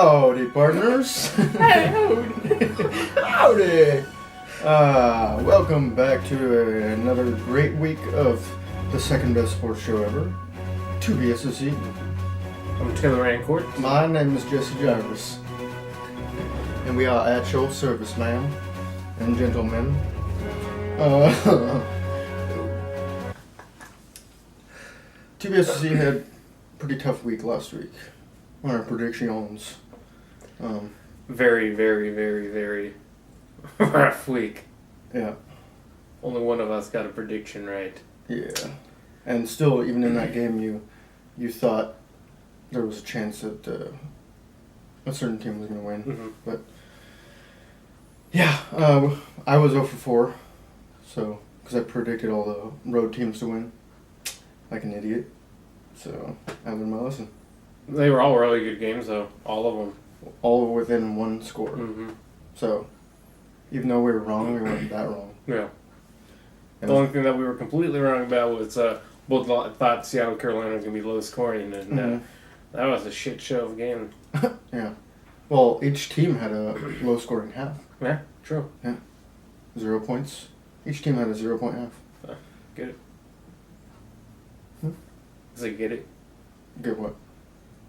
Howdy, partners. Howdy. Welcome back to another great week of the second best sports show ever, 2BSSC. I'm Taylor Rancourt. My name is Jesse Jarvis, and we are at your service, ma'am and gentlemen. 2BSSC had a pretty tough week last week on our predictions. Very, very, very, very rough week. Yeah. Only one of us got a prediction right. Yeah. And still, even in that game, you thought there was a chance that a certain team was going to win. Mm-hmm. But, yeah, I was 0 for 4, so, because I predicted all the road teams to win, like an idiot. So, I learned my lesson. They were all really good games, though. All of them. All within one score. Mm-hmm. So, even though we were wrong, we weren't that wrong. Yeah. And The only thing that we were completely wrong about was both thought Seattle Carolina was going to be low scoring, and that was a shit show of a game. Yeah. Well, each team had a low scoring half. Yeah, true. Yeah. 0 points. Each team had a 0 point half. Get it? Hmm? Does it get it? Get what?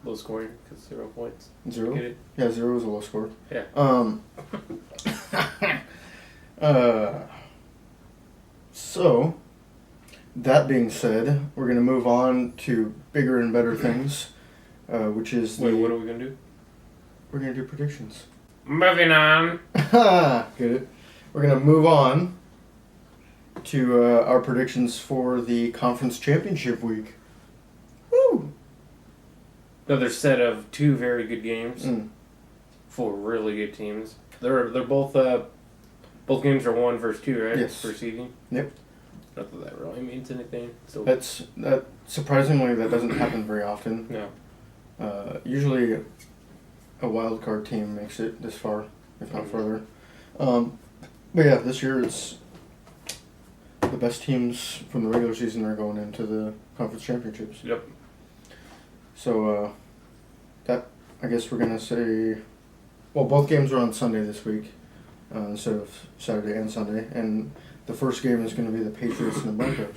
Low scoring, because 0 points. 0? Get it? Yeah, 0 is a low score. Yeah. So, that being said, we're going to move on to bigger and better things, which is Wait, what are we going to do? We're going to do predictions. Moving on. Get it? We're going to move on to our predictions for the conference championship week. Woo! Another set of two very good games. Mm. Four really good teams. They're both games are 1 versus 2, right? Yes. For seeding. Yep. Not that that really means anything. So That surprisingly that doesn't happen very often. no. Usually, a wild card team makes it this far, if not further. But yeah, this year it's the best teams from the regular season are going into the conference championships. Yep. So that I guess we're gonna say, well, both games are on Sunday this week instead of Saturday and Sunday, and the first game is going to be the Patriots and the Broncos.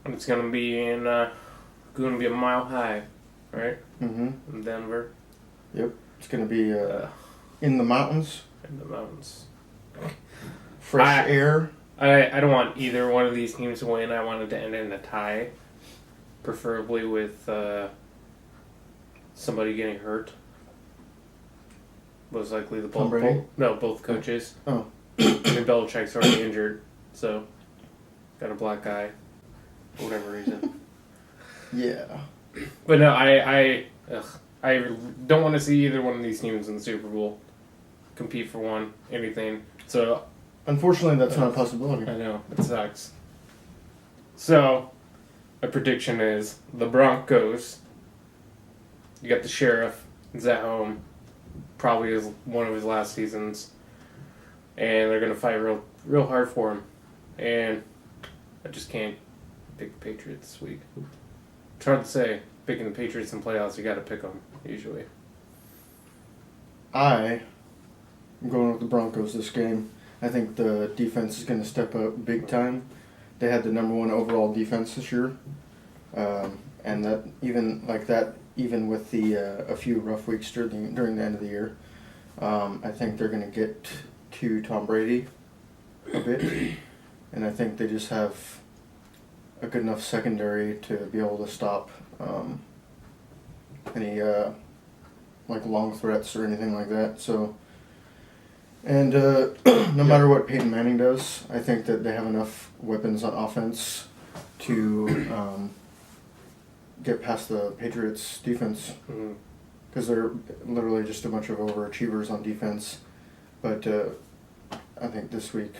And it's gonna be a mile high, right? Mm-hmm. In Denver. Yep. It's going to be in the mountains. In the mountains. Fresh air. I don't want either one of these teams to win. I want it to end in a tie, preferably with somebody getting hurt. Most likely the Tom Brady? both coaches. Oh. I mean, Belichick's already injured, so got a black eye for whatever reason. Yeah. But no, I don't want to see either one of these teams in the Super Bowl compete for anything. So Unfortunately, that's not a possibility. I know, it sucks. So my prediction is the Broncos. You got the Sheriff. He's at home. Probably is one of his last seasons. And they're going to fight real hard for him. And I just can't pick the Patriots this week. It's hard to say. Picking the Patriots in playoffs, you got to pick them, usually. I am going with the Broncos this game. I think the defense is going to step up big time. They had the number 1 overall defense this year. And that even with the a few rough weeks during the end of the year, I think they're going to get to Tom Brady a bit, and I think they just have a good enough secondary to be able to stop any long threats or anything like that. So, and no matter what Peyton Manning does, I think that they have enough weapons on offense to get past the Patriots defense, because they're literally just a bunch of overachievers on defense. But I think this week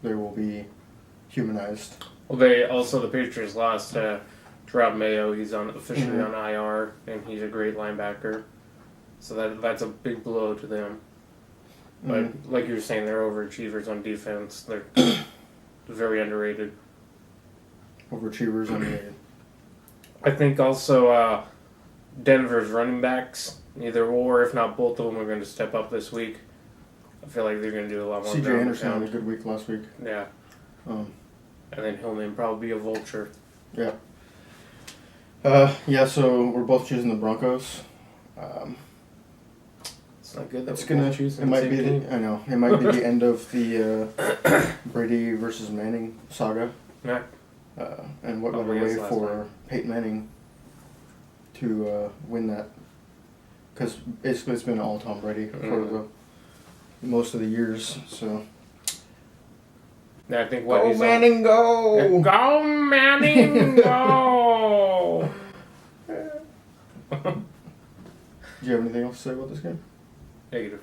they will be humanized. Well, the Patriots lost Rob Mayo. He's officially on IR, and he's a great linebacker. So that's a big blow to them. But like you were saying, they're overachievers on defense. They're very underrated. Overachievers underrated. I think also Denver's running backs Either or, if not both of them, are going to step up this week. I feel like they're going to do a lot more. C.J. Anderson had a good week last week. Yeah. And then Hillman probably be a vulture. Yeah. Yeah, so we're both choosing the Broncos. It's not good that It's we're gonna. both choosing It the might same be. team. I know. It might be the end of the Brady versus Manning saga. Yeah. And what Probably better is way last for time. Peyton Manning to win that? Because basically it's been all Tom Brady for most of the years. So. Yeah, I think what Go he's Manning, go! Go Manning, go! Do you have anything else to say about this game? Negative.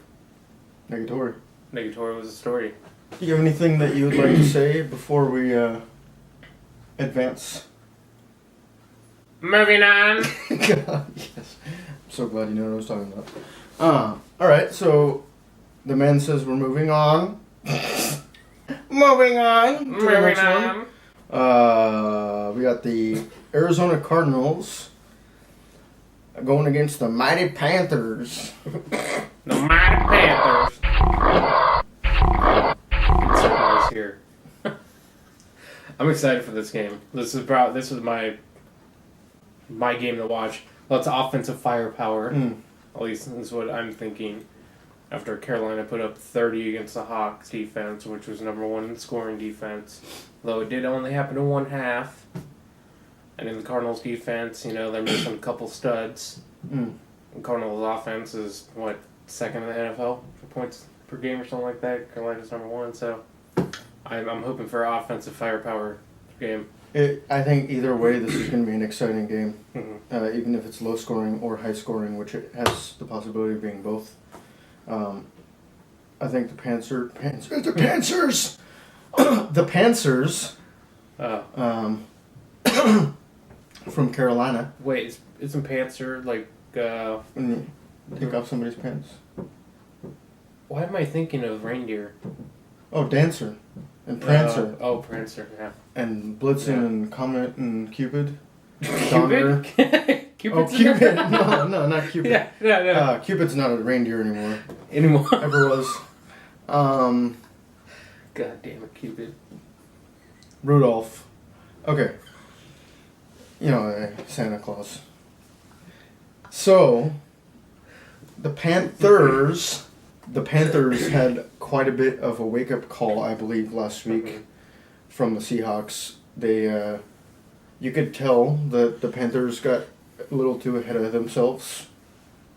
Negatory. Negatory was a story. Do you have anything that you would like to say before we advance? Moving on. God, yes. I'm so glad you know what I was talking about. Alright, so the man says we're moving on. Moving on. To the Moving next on. one. We got the Arizona Cardinals going against the Mighty Panthers. The Mighty Panthers. Insert noise here. I'm excited for this game. This is my game to watch. Lots of offensive firepower. At least is what I'm thinking. After Carolina put up 30 against the Hawks defense, which was number one in scoring defense, though it did only happen in one half. And in the Cardinals defense, they're missing a couple studs. The Cardinals offense is, second in the NFL for points per game or something like that. Carolina's number one, so I'm hoping for offensive firepower game. I think either way, this is going to be an exciting game. Mm-hmm. Even if it's low scoring or high scoring, which it has the possibility of being both. I think the Panthers, from Carolina. Wait, isn't Panther When you take off somebody's pants. why am I thinking of reindeer? Oh, Dancer and Prancer Prancer, yeah. and Blitzen and Comet and Cupid. Cupid? Cupid's in Cupid! there? No, not Cupid. Yeah. Cupid's not a reindeer anymore. Anymore. Ever was. God damn it, Cupid. Rudolph. Okay. Santa Claus. So, the Panthers had quite a bit of a wake-up call, I believe, last week from the Seahawks. They, you could tell that the Panthers got a little too ahead of themselves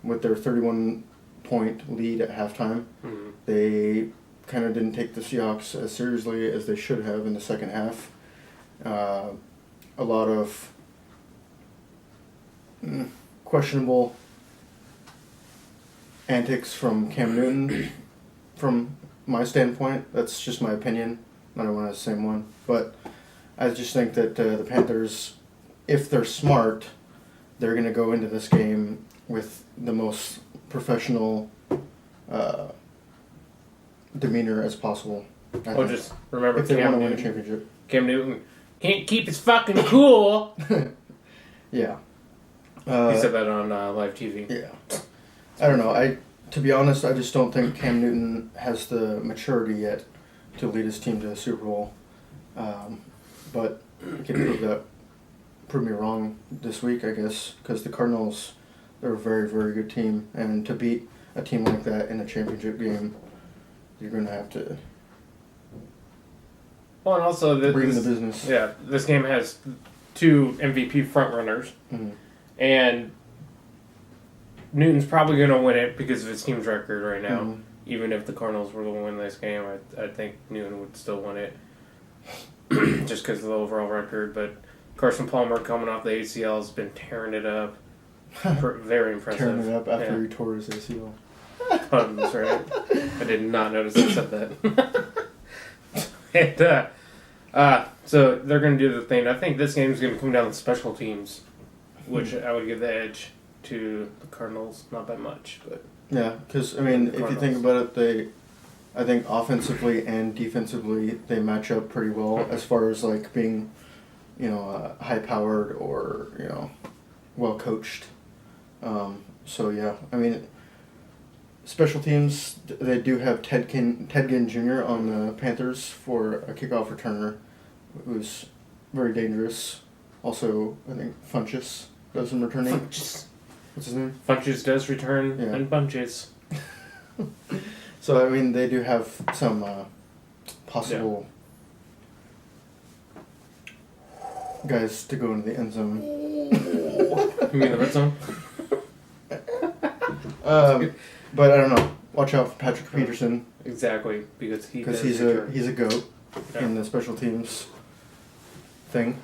with their 31-point lead at halftime. Mm-hmm. They kind of didn't take the Seahawks as seriously as they should have in the second half. A lot of questionable antics from Cam Newton. From my standpoint, that's just my opinion. Not everyone has the same one. But I just think that the Panthers, if they're smart, they're going to go into this game with the most professional demeanor as possible. Just remember if they want Cam to win a Newton. championship. Cam Newton can't keep his fucking cool. Yeah. He said that on live TV. Yeah. I don't know. To be honest, I just don't think Cam Newton has the maturity yet to lead his team to a Super Bowl. But he can prove me wrong this week, I guess, because the Cardinals, they're a very, very good team, and to beat a team like that in a championship game, you're going to have to Well, and also bring the business. Yeah, this game has two MVP frontrunners, and Newton's probably going to win it because of his team's record right now. Even if the Cardinals were to win this game, I think Newton would still win it just because of the overall record. But Carson Palmer coming off the ACL has been tearing it up. Very impressive. Tearing it up after he tore his ACL. That's right. I did not notice I said that. And, so they're going to do the thing. I think this game is going to come down to special teams, which I would give the edge to the Cardinals, not by much, but yeah, because if you think about it, I think offensively and defensively they match up pretty well as far as being, high powered or well coached. So yeah, I mean, special teams, they do have Ted Ginn Jr. on the Panthers for a kickoff returner, who's very dangerous. Also, I think Funchess does some returning. Funches. What's his name? Funches does return Yeah. and bunches. So I mean, they do have some possible guys to go into the end zone. You mean the red zone? But I don't know. Watch out for Patrick Peterson Exactly, because because does return. he's a goat Yeah. in the special teams thing.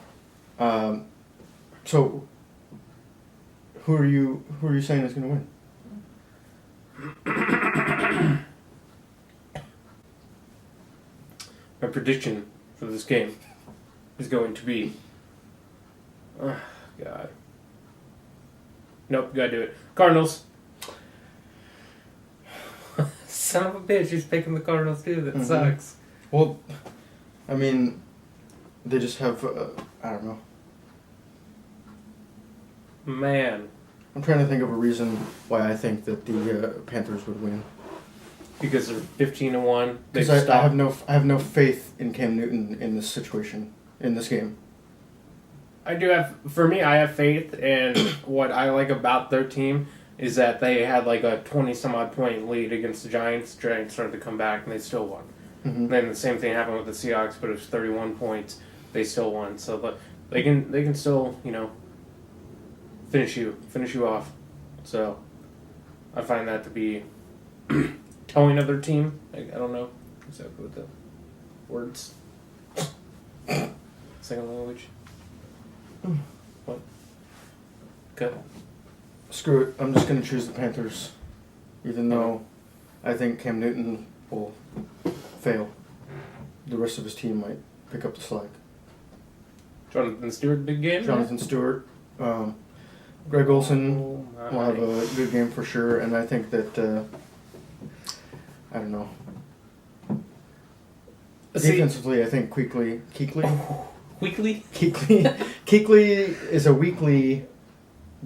So who are you saying is going to win? My prediction for this game is going to be. Oh, God. Nope, gotta do it. Cardinals. Son of a bitch, he's picking the Cardinals too. That Mhm. sucks. Well, I mean, they just have I don't know. Man, I'm trying to think of a reason why I think that the Panthers would win. because they're 15-1. They Because I have no faith in Cam Newton in this situation, in this game. I do have, for me, I have faith, and what I like about their team is that they had like a 20-some-odd point lead against the Giants. Giants started to come back, and they still won. Mm-hmm. Then the same thing happened with the Seahawks, but it was 31 points. They still won, so they can still, you know, finish you off. So I find that to be telling of their team. I don't know exactly what the words. Second language. What? Good. Screw it. I'm just going to choose the Panthers, even though I think Cam Newton will fail. The rest of his team might pick up the slack. Jonathan Stewart, big game. Jonathan Stewart, Greg Olson Oh, will have a good game for sure, and I think that I don't know. Defensively, I think Kuechly is a weekly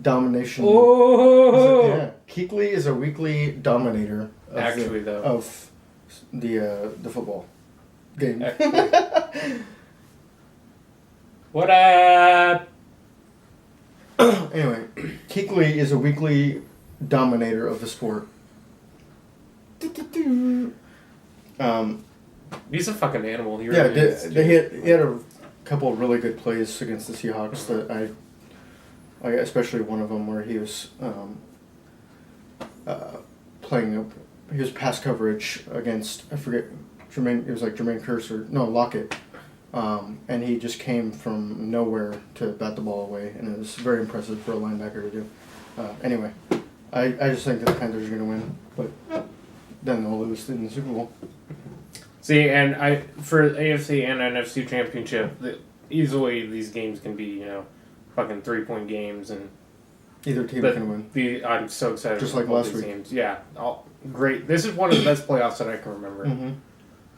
domination. Oh, Yeah, Kuechly is a weekly dominator. Of actually, though. of the football game. What up? Anyway, Kuechly is a weekly dominator of the sport. He's a fucking animal. He Yeah, really is, he had a couple of really good plays against the Seahawks that I especially one of them where he was playing up. He was pass coverage against, I forget, Jermaine. It was like Jermaine Kearse or no Lockett, and he just came from nowhere to bat the ball away, and it was very impressive for a linebacker to do. Anyway, I just think that the Panthers are going to win, but then they'll lose in the Super Bowl. See, and for AFC and NFC championship, easily these games can be, you know, fucking 3-point games, and Either team can win. I'm so excited. Just for like both last these week. Games. Yeah, great. This is one of the best playoffs that I can remember. Mm-hmm.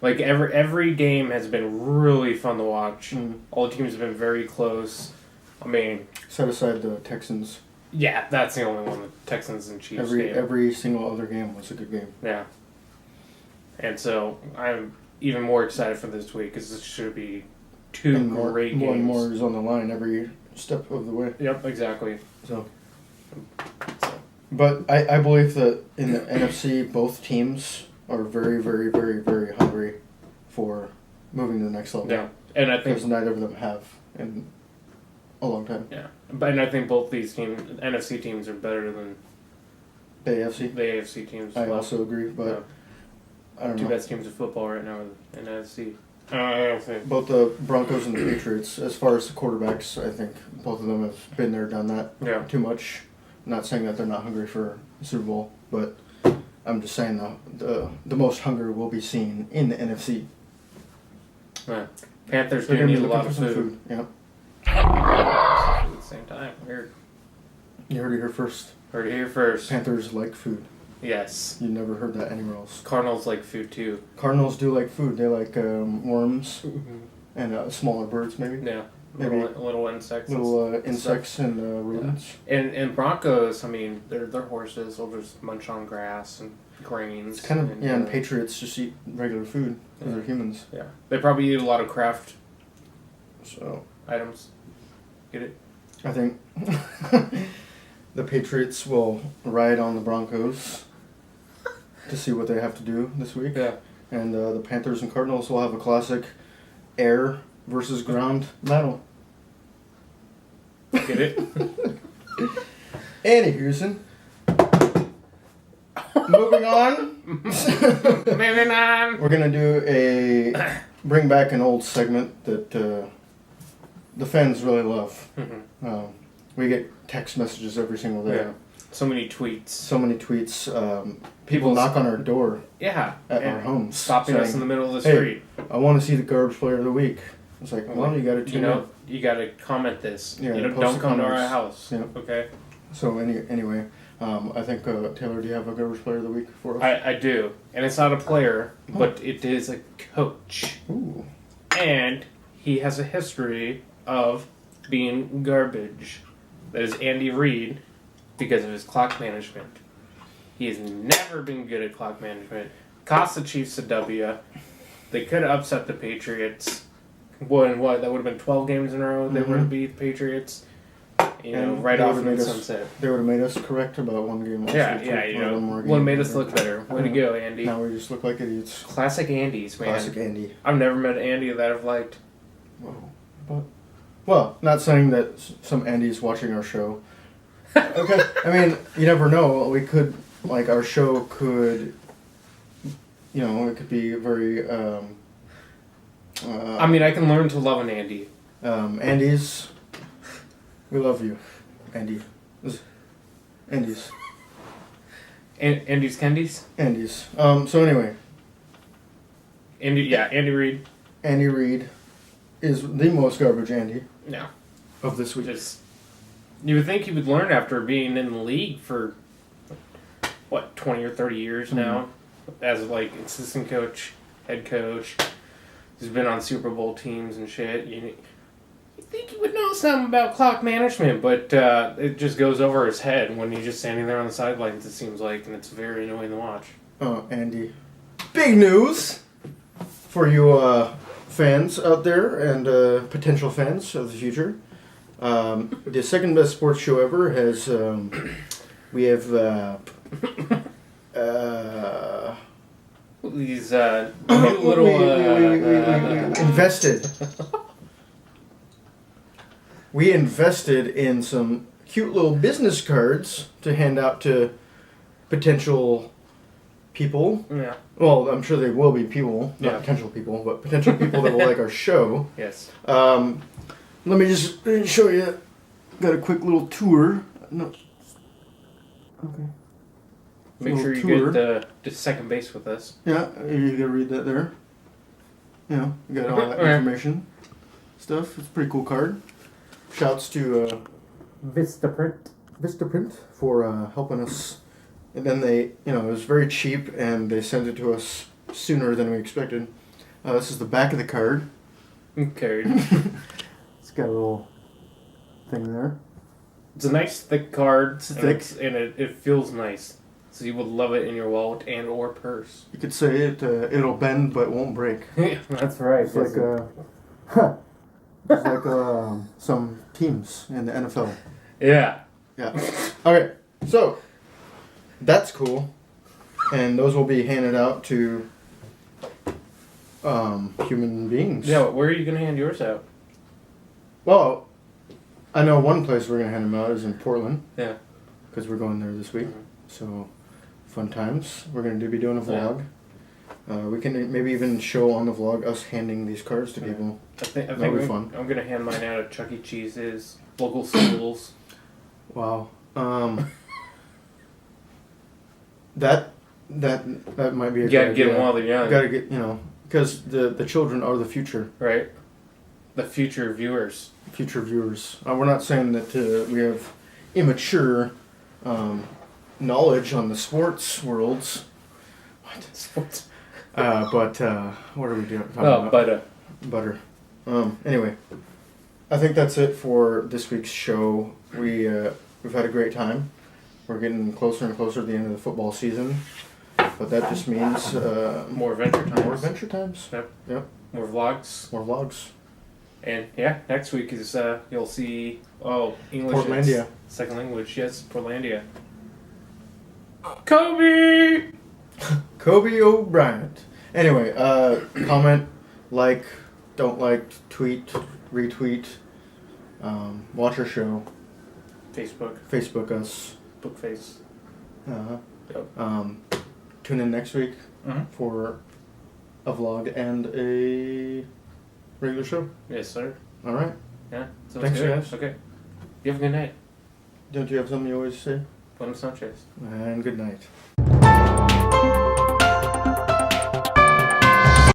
Like every game has been really fun to watch. Mm-hmm. All the teams have been very close. I mean, Set aside the Texans. yeah, that's the only one. The Texans and Chiefs game. Every single other game was a good game. Yeah. And so I'm even more excited for this week because this should be two And great more games. and more is on the line every step of the way. Yep, exactly. So, but I believe that in the NFC, both teams are very, very, very, very hungry for moving to the next level. Yeah, and I think Because neither of them have in a long time. yeah, and I think both these teams, NFC teams, are better than The AFC. the AFC teams. I also agree, but I don't two know. best teams of football right now in NFC. AFC. Both the Broncos and the Patriots, as far as the quarterbacks, I think both of them have been there, done that Yeah. too much. Not saying that they're not hungry for the Super Bowl, but I'm just saying the most hunger will be seen in the NFC. Yeah. Panthers They're do going to need be a lot looking of for some food. food. Yeah. At the same time, weird. You heard it here first. Heard it here first. Panthers like food. Yes. You never heard that anywhere else. Cardinals like food too. Cardinals do like food. They like worms and smaller birds, maybe. Yeah. maybe little insects. little and insects and rodents. And Broncos, I mean, they're horses. They'll just munch on grass and grains. It's kind of and Patriots just eat regular food because they're humans. Yeah, they probably eat a lot of craft So items. Get it? I think the Patriots will ride on the Broncos to see what they have to do this week. Yeah. And the Panthers and Cardinals will have a classic air versus ground battle. Get it? Annie Houston. Moving on. Moving on. We're gonna do bring back an old segment that the fans really love. Mm-hmm. We get text messages every single day. Yeah. So many tweets. So many tweets. People knock on our door. Yeah. At our homes. Stopping saying, us in the middle of the hey, street. I want to see the garbage player of the week. It's like, well, you got to tune in. You got to comment this. Yeah, Don't come to our comments. house. Yeah. Okay. So anyway, I think Taylor, do you have a garbage player of the week for us? I do, and it's not a player, but it is a coach. Ooh. And he has a history of being garbage. That is Andy Reid, because of his clock management. He has never been good at clock management. Cost the Chiefs a W. They could have upset the Patriots. That would have been 12 games in a row they would have beat the Patriots. Right off in the sunset. They would have made us correct about one game last week. Yeah, one more game. would have made us look better. Way to go, Andy. Now we just look like idiots. Classic Andys, man. Classic Andy. I've never met an Andy that I've liked. Whoa. Well, not saying that some Andy's watching our show. Okay. I mean, you never know. We could, our show could, it could be very, I mean, I can learn to love an Andy. Andy's, we love you, Andy. Andy's. Andy's Candies? Andy's. So anyway. Andy Reid. Andy Reid is the most garbage Andy. Yeah. Of this week. You would think he would learn after being in the league for, 20 or 30 years now, as assistant coach, head coach. He's been on Super Bowl teams and shit. You think he would know something about clock management, but it just goes over his head when he's just standing there on the sidelines, it seems like, and it's very annoying to watch. Andy. Big news for you fans out there and potential fans of the future. The second best sports show ever has, we have, these little, we invested. We invested in some cute little business cards to hand out to potential people. Yeah. Well, I'm sure they will be people, not Yeah. potential people, but potential people that will like our show. Yes. Let me just show you. Got a quick little tour. No. Okay. Make sure you get to second base with us. Yeah, you gotta read that there. You got all that information stuff. It's a pretty cool card. Shouts to Vistaprint for helping us. And then they, it was very cheap, and they sent it to us sooner than we expected. This is the back of the card. Okay. It's got a little thing there. It's a nice thick card, It's thick. and it feels nice. So you would love it in your wallet and or purse. You could say it'll bend but won't break. That's right. It's like some teams in the NFL. Yeah. Yeah. Okay, so that's cool, and those will be handed out to human beings. Yeah. Where are you gonna hand yours out? Well, I know one place we're gonna hand them out is in Portland. Yeah. Because we're going there this week, so fun times. We're gonna be doing a vlog. We can maybe even show on the vlog us handing these cards to people. I think That'll be fun. I'm gonna hand mine out at Chuck E. Cheese's, local schools. Wow. That might be a You gotta good get idea. them while they're young. You gotta get, because the children are the future. Right. The future viewers. Future viewers. We're not saying that we have immature knowledge on the sports worlds. What? Sports. But what are we doing? Talking about? Butter. Butter. Anyway. I think that's it for this week's show. We've had a great time. We're getting closer and closer to the end of the football season, but that just means More adventure times. more adventure times. Yep. More vlogs. More vlogs. And yeah, next week is you'll see English. Portlandia. Second language, yes, Portlandia. Kobe. Kobe O'Brien. Anyway, comment, like, don't like, tweet, retweet, watch our show, Facebook us. Bookface. Uh-huh. Yep. Tune in next week Mm-hmm. for a vlog and a regular show. Yes, sir. All right. Yeah. Sounds Thanks, good. guys. Okay. You have a good night. Don't you have something you always say? Buenas noches. And good night.